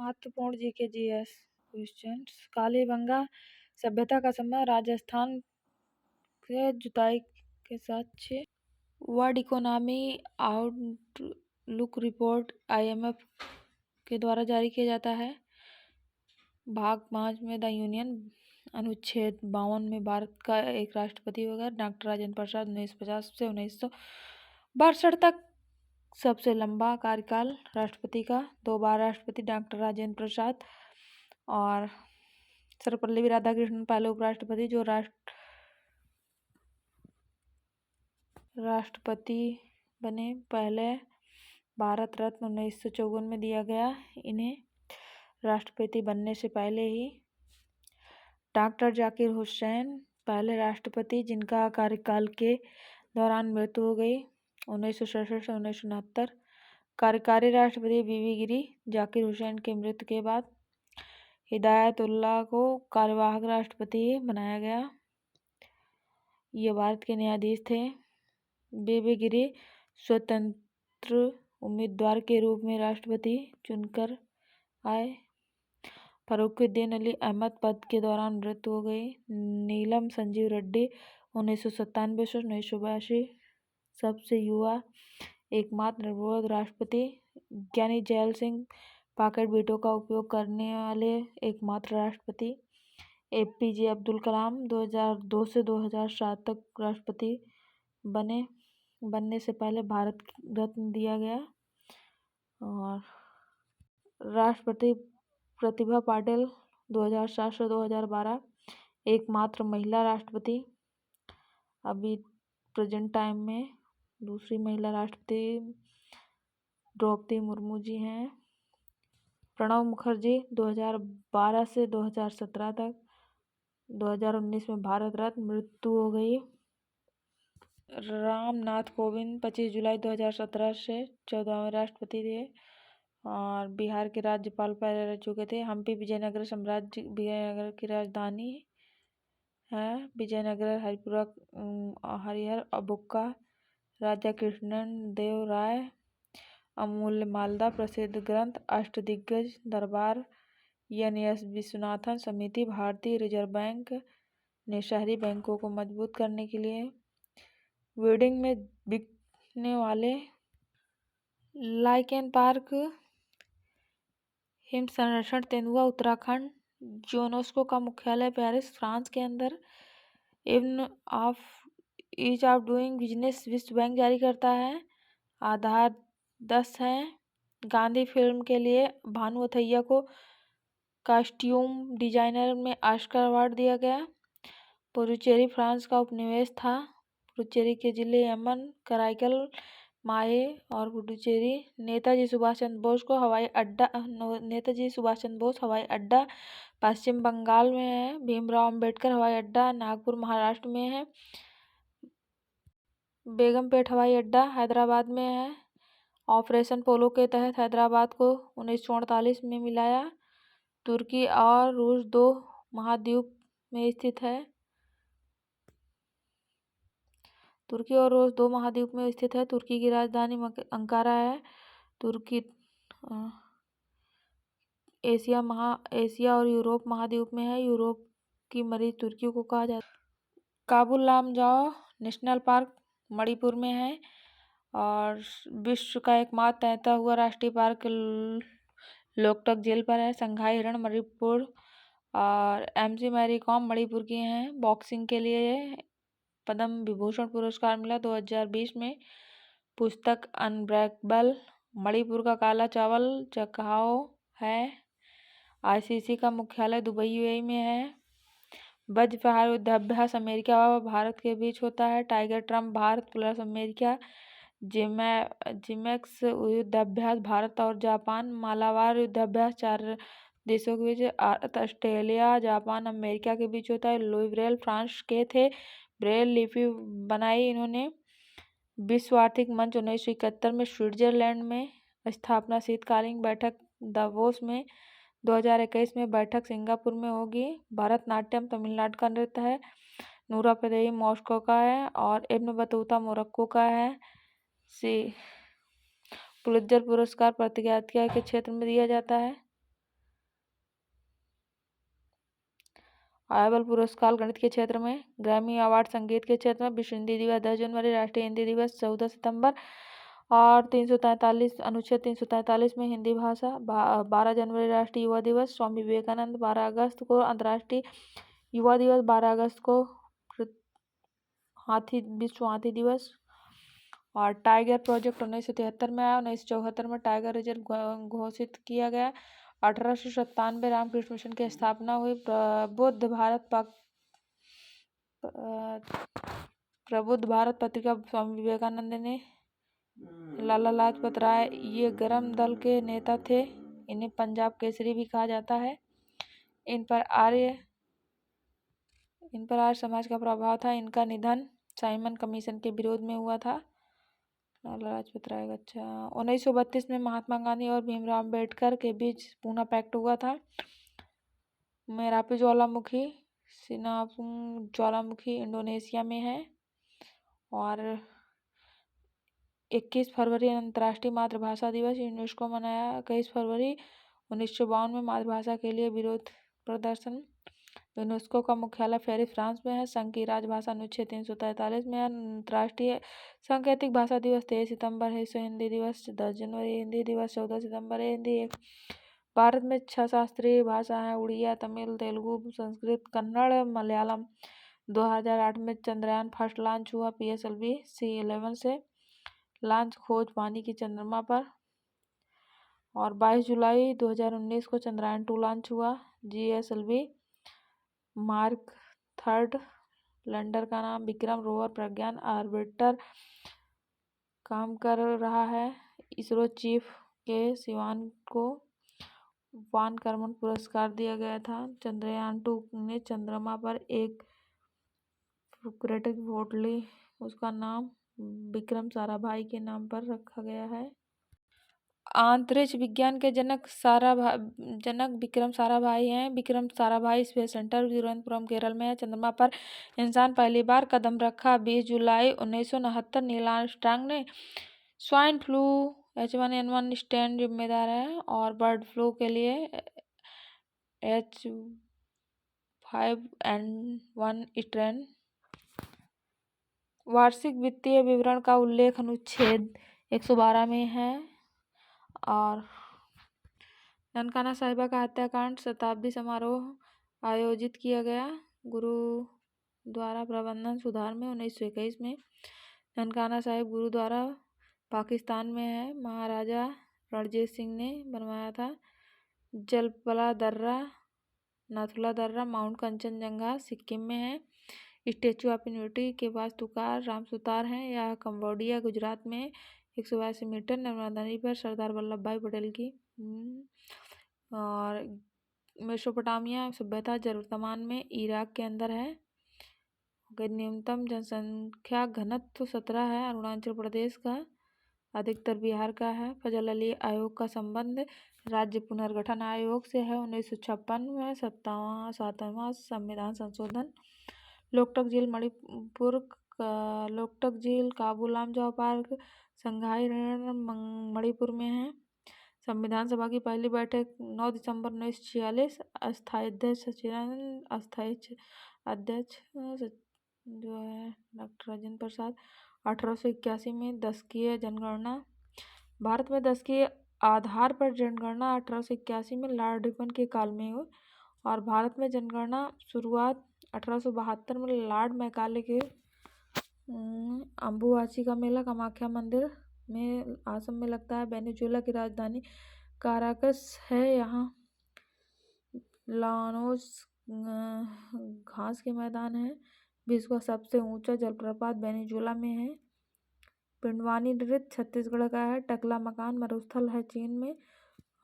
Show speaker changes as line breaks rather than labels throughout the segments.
महत्वपूर्ण GK GS questions. Kalibangan सभ्यता का समय राजस्थान के जुताई के साथ 6। World economy outlook report IMF के द्वारा जारी किया जाता है। भाग 5 में द यूनियन अनुच्छेद 52 में भारत का एक राष्ट्रपति होगा, डॉक्टर राजेंद्र प्रसाद। 1950 से 1962 तक सबसे लंबा कार्यकाल राष्ट्रपति का। 2 बार राष्ट्रपति डॉक्टर राजेंद्र प्रसाद और सर्वपल्ली राधाकृष्णन पहले उपराष्ट्रपति जो राष्ट्रपति बने। पहले भारत रत्न 1954 में दिया गया इन्हें राष्ट्रपति बनने से पहले ही। डॉक्टर जाकिर हुसैन पहले राष्ट्रपति जिनका कार्यकाल के दौरान मृत्यु हो गई 1967 से 1969। कार्यकारी राष्ट्रपति बीबी गिरी जाकिर हुसैन के मृत्यु के बाद हिदायतुल्लाह को कार्यवाहक राष्ट्रपति बनाया गया। ये भारत के न्यायाधीश थे। बीबी गिरी स्वतंत्र उम्मीदवार के रूप में राष्ट्रपति चुनकर आए। फरुखुद्दीन अली अहमद पद के दौरान मृत्यु हो गई। नीलम संजीव रेड्डी 1997 से 1982 सबसे युवा एकमात्र निर्विरोध राष्ट्रपति। ज्ञानी जैल सिंह पॉकेट वीटो का उपयोग करने वाले एकमात्र राष्ट्रपति। APJ अब्दुल कलाम 2002 से 2007 तक राष्ट्रपति बनने से पहले भारत रत्न दिया गया। और राष्ट्रपति प्रतिभा पाटिल 2007 से 2012 एकमात्र महिला राष्ट्रपति। अभी प्रेजेंट टाइम में दूसरी महिला राष्ट्रपति द्रौपदी मुर्मू जी हैं। प्रणब मुखर्जी 2012 से 2017 तक। 2019 में भारत रत्न मृत्यु हो गई। रामनाथ कोविंद 25 जुलाई 2017 से 14वें राष्ट्रपति थे और बिहार के राज्यपाल पहले रह चुके थे। हम्पी विजयनगर साम्राज्य विजयनगर की राजधानी है। विजयनगर हरिहर अबुक्का राजा कृष्णन देव राय। अमूल्य मालदा प्रसिद्ध ग्रंथ अष्टदिग्गज दरबार। NS विश्वनाथन समिति। भारतीय रिजर्व बैंक ने शहरी बैंकों को मजबूत करने के लिए वेडिंग में बिकने वाले लाइकेन पार्क हिम संरक्षण तेंदुआ उत्तराखंड। यूनेस्को का मुख्यालय पेरिस फ्रांस के अंदर। ईज ऑफ डूइंग बिजनेस विश्व बैंक जारी करता है। आधार 10 है। गांधी फिल्म के लिए भानु अथैया को कॉस्ट्यूम डिजाइनर में ऑस्कर अवार्ड दिया गया। पुडुचेरी फ्रांस का उपनिवेश था। पुडुचेरी के जिले यमन कराईकल माहे और पुडुचेरी। नेताजी सुभाष चंद्र बोस हवाई अड्डा पश्चिम बंगाल में है। भीमराव अंबेडकर हवाई अड्डा नागपुर महाराष्ट्र में है। बेगमपेट हवाई अड्डा हैदराबाद में है। ऑपरेशन पोलो के तहत हैदराबाद को 1948 में मिलाया। तुर्की और रूस दो महाद्वीप में स्थित है। तुर्की की राजधानी अंकारा है। तुर्की एशिया और यूरोप महाद्वीप में है। यूरोप की मरीज तुर्की को कहा जाता है। काबुल लामजाओ नेशनल पार्क मणिपुर में है और विश्व का एकमात्र तैरता हुआ राष्ट्रीय पार्क लोकटक झील पर है। संघाई हिरण मणिपुर और MC मैरी कॉम मणिपुर की हैं। बॉक्सिंग के लिए पद्म विभूषण पुरस्कार मिला 2020 में। पुस्तक अनब्रेकेबल मणिपुर का काला चावल चखाओ है। ICC का मुख्यालय दुबई UAE में है। वज्र प्रहार युद्धाभ्यास अमेरिका व भारत के बीच होता है। Tiger Trump Bharat plus America. JIMEX युद्धाभ्यास भारत और जापान। मालाबार युद्धाभ्यास 4 देशों के बीच ऑस्ट्रेलिया जापान अमेरिका के बीच होता है। लुई ब्रेल फ्रांस के थे। ब्रेल लिपि बनाई इन्होंने। विश्व आर्थिक मंच 1971 में स्विट्जरलैंड में स्थापना। शीतकालीन बैठक दावोस में। 2021 में बैठक सिंगापुर में होगी। भरतनाट्यम तमिलनाडु का नृत्य है। नूरा फतेही मॉस्को का है और इब्न बतूता मोरक्को का है। पुलित्जर पुरस्कार प्रतिज्ञा के क्षेत्र में दिया जाता है। आयबल पुरस्कार गणित के क्षेत्र में, ग्रैमी अवार्ड संगीत के क्षेत्र में, विश्व हिंदी दिवस 10 जनवरी, राष्ट्रीय हिंदी दिवस 14 सितंबर और 343 अनुच्छेद 343 में हिंदी भाषा, 12 जनवरी राष्ट्रीय युवा दिवस, स्वामी विवेकानंद 12 अगस्त को अंतर्राष्ट्रीय युवा दिवस, 12 अगस्त को विश्व हाथी दिवस। और टाइगर प्रोजेक्ट 1973 में आया, 1974 में टाइगर रिजर्व घोषित किया गया। 1897 रामकृष्ण मिशन की स्थापना हुई। प्रबुद्ध भारत पत्रिका स्वामी विवेकानंद ने, लाला लाजपत राय ये गरम दल के नेता थे, इन्हें पंजाब केसरी भी कहा जाता है। इन पर आर्य समाज का प्रभाव था। इनका निधन साइमन कमीशन के विरोध में हुआ था। लाला लाजपत राय। अच्छा, 1932 में महात्मा गांधी और भीमराव अम्बेडकर के बीच पूना पैक्ट हुआ था। मेरापी ज्वालामुखी, सिनापुंग ज्वालामुखी इंडोनेशिया में है। और 21 फरवरी अंतर्राष्ट्रीय मातृभाषा दिवस यूनेस्को मनाया। 21 फरवरी 1952 में मातृभाषा के लिए विरोध प्रदर्शन। यूनेस्को का मुख्यालय पेरिस, फ्रांस में है। संघ की राजभाषा अनुच्छेद 343 में है। अंतर्राष्ट्रीय सांकेतिक भाषा दिवस 23 सितंबर है। विश्व हिंदी दिवस 10 जनवरी, हिंदी दिवस 14 सितंबर है। हिंदी भारत में 6 शास्त्रीय भाषा हैं: उड़िया, तमिल, तेलुगु, संस्कृत, कन्नड़, मलयालम। 2008 में चंद्रयान फर्स्ट लॉन्च हुआ PSLV C11 से। लॉन्च खोज पानी की चंद्रमा पर। और 22 जुलाई 2019 को चंद्रयान 2 लॉन्च हुआ। GSLV मार्क 3 लैंडर का नाम विक्रम रोवर प्रज्ञान ऑर्बिटर काम कर रहा है। इसरो चीफ के सिवान को वान कर्मन पुरस्कार दिया गया था। चंद्रयान 2 ने चंद्रमा पर एक क्रेटिक वोट ली, उसका नाम विक्रम साराभाई के नाम पर रखा गया है। अंतरिक्ष विज्ञान के जनक विक्रम साराभाई हैं। विक्रम साराभाई स्पेस सेंटर तिरुवनंतपुरम केरल में है। चंद्रमा पर इंसान पहली बार कदम रखा 20 जुलाई 1969। नील आर्मस्ट्रांग ने स्वाइन फ्लू H1N1 स्ट्रेन जिम्मेदार है। और बर्ड फ्लू के लिए H5N1 स्ट्रेन। वार्षिक वित्तीय विवरण का उल्लेख अनुच्छेद 112 में है। और ननकाना साहिबा का हत्याकांड शताब्दी समारोह आयोजित किया गया गुरुद्वारा प्रबंधन सुधार में 1921 में। ननकाना साहिब गुरुद्वारा पाकिस्तान में है, महाराजा रणजीत सिंह ने बनवाया था। जलपला दर्रा, नाथुला दर्रा, माउंट कंचनजंगा सिक्किम में है। स्टेचू ऑफ यूनिटी के पास तुकार रामसुतार हैं। यह कंबोडिया गुजरात में 182 मीटर नर्मदा नदी पर सरदार वल्लभ भाई पटेल की। और मेसोपोटामिया सभ्यता वर्तमान में इराक के अंदर है। न्यूनतम जनसंख्या घनत्व 17 है, अरुणाचल प्रदेश का। अधिकतर बिहार का है। फजल अली आयोग का संबंध राज्य पुनर्गठन आयोग से है। 1956 में 7वां संविधान संशोधन। लोकटक झील मणिपुर, लोकटक झील काबू लामजाओ पार्क संघाई मणिपुर में है। संविधान सभा की पहली बैठक 9 दिसंबर 1946। अस्थायी अध्यक्ष सचिदानंद, अस्थायी अध्यक्ष जो है डॉक्टर राजेंद्र प्रसाद। 1881 में दशकीय जनगणना। भारत में दशकीय आधार पर जनगणना 1881 में लॉर्ड रिपन के काल में हुई। और भारत में जनगणना शुरुआत 1872 में लॉर्ड मैकाले के अम्बुवाची का मेला कामाख्या मंदिर में असम में लगता है। वेनेजुएला की राजधानी काराकस है। यहाँ लानोस घास के मैदान है। विश्व का सबसे ऊंचा जलप्रपात वेनेजुएला में है। पिंडवानी नृत्य छत्तीसगढ़ का है। टकला मकान मरुस्थल है चीन में।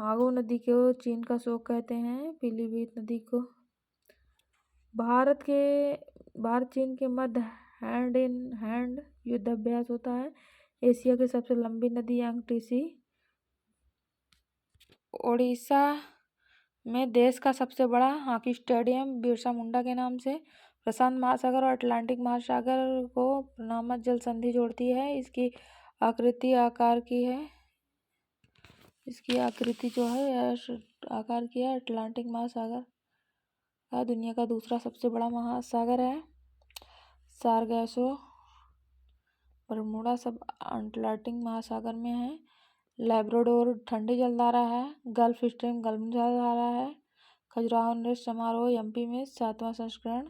आगो नदी को चीन का शोक कहते हैं। पीलीभीत नदी को। भारत चीन के मध्य हैंड इन हैंड युद्ध अभ्यास होता है। एशिया की सबसे लंबी नदी यांगटीसी। ओडिशा में देश का सबसे बड़ा हॉकी स्टेडियम बिरसा मुंडा के नाम से। प्रशांत महासागर और अटलांटिक महासागर को नामक जल संधि जोड़ती है। इसकी आकृति आकार की है। इसकी आकृति जो है आकार की है। अटलांटिक महासागर का दुनिया का दूसरा सबसे बड़ा महासागर है? सारगैसो। बरमूडा सब अटलांटिक महासागर में है। लैब्राडोर ठंडी जलधारा है। गल्फ स्ट्रीम गर्म जलधारा है। खजुराहो नृत्य समारोह एमपी में 7वां संस्करण